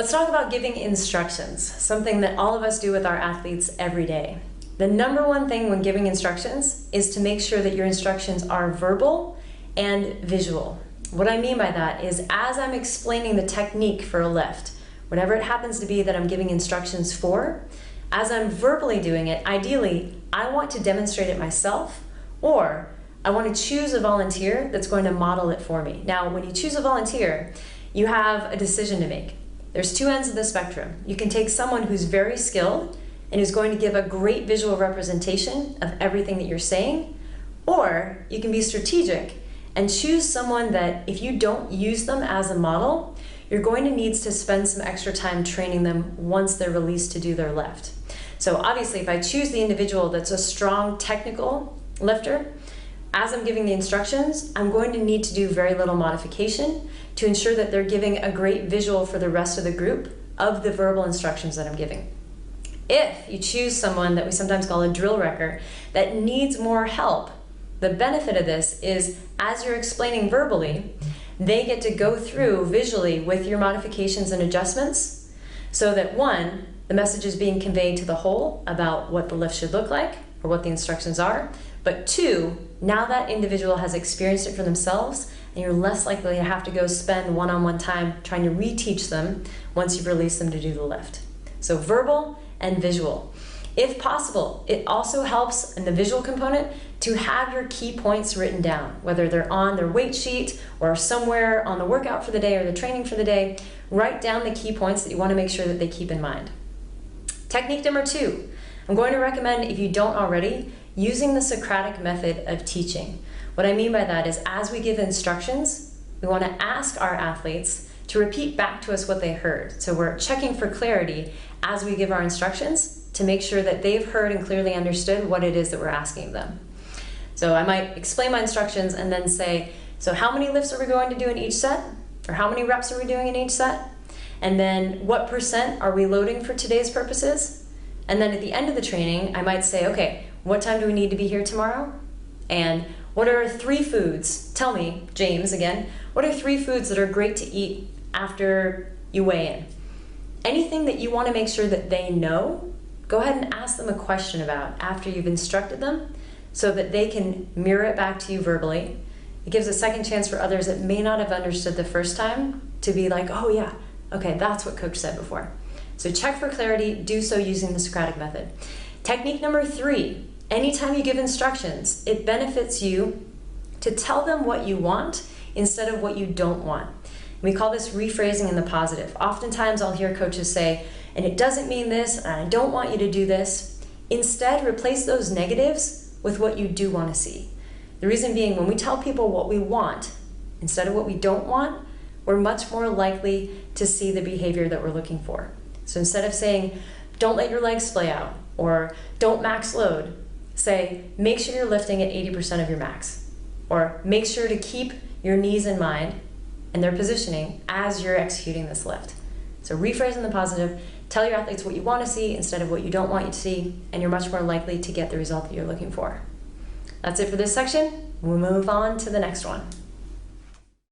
Let's talk about giving instructions, something that all of us do with our athletes every day. The number one thing when giving instructions is to make sure that your instructions are verbal and visual. What I mean by that is as I'm explaining the technique for a lift, whatever it happens to be that I'm giving instructions for, as I'm verbally doing it, ideally, I want to demonstrate it myself, or I want to choose a volunteer that's going to model it for me. Now, when you choose a volunteer, you have a decision to make. There's two ends of the spectrum. You can take someone who's very skilled and who's going to give a great visual representation of everything that you're saying, or you can be strategic and choose someone that if you don't use them as a model, you're going to need to spend some extra time training them once they're released to do their lift. So obviously, if I choose the individual that's a strong technical lifter, as I'm giving the instructions, I'm going to need to do very little modification to ensure that they're giving a great visual for the rest of the group of the verbal instructions that I'm giving. If you choose someone that we sometimes call a drill wrecker that needs more help, the benefit of this is as you're explaining verbally, they get to go through visually with your modifications and adjustments so that one, the message is being conveyed to the whole about what the lift should look like or what the instructions are, but two, now that individual has experienced it for themselves and you're less likely to have to go spend one-on-one time trying to reteach them once you've released them to do the lift. So verbal and visual. If possible, it also helps in the visual component to have your key points written down, whether they're on their weight sheet or somewhere on the workout for the day or the training for the day. Write down the key points that you want to make sure that they keep in mind. Technique number 2, I'm going to recommend, if you don't already, using the Socratic method of teaching. What I mean by that is as we give instructions, we want to ask our athletes to repeat back to us what they heard. So we're checking for clarity as we give our instructions to make sure that they've heard and clearly understood what it is that we're asking them. So I might explain my instructions and then say, so how many lifts are we going to do in each set? Or how many reps are we doing in each set? And then what % are we loading for today's purposes? And then at the end of the training, I might say, okay, what time do we need to be here tomorrow? And what are 3 foods? Tell me, James, again, what are 3 foods that are great to eat after you weigh in? Anything that you want to make sure that they know, go ahead and ask them a question about after you've instructed them so that they can mirror it back to you verbally. It gives a second chance for others that may not have understood the first time to be like, oh yeah, okay, that's what coach said before. So check for clarity, do so using the Socratic method. Technique number 3, anytime you give instructions, it benefits you to tell them what you want instead of what you don't want. We call this rephrasing in the positive. Oftentimes I'll hear coaches say, and it doesn't mean this, and I don't want you to do this. Instead, replace those negatives with what you do want to see. The reason being, when we tell people what we want instead of what we don't want, we're much more likely to see the behavior that we're looking for. So instead of saying, don't let your legs splay out, or don't max load, say, make sure you're lifting at 80% of your max, or make sure to keep your knees in mind and their positioning as you're executing this lift. So rephrase in the positive, tell your athletes what you want to see instead of what you don't want you to see, and you're much more likely to get the result that you're looking for. That's it for this section. We'll move on to the next one.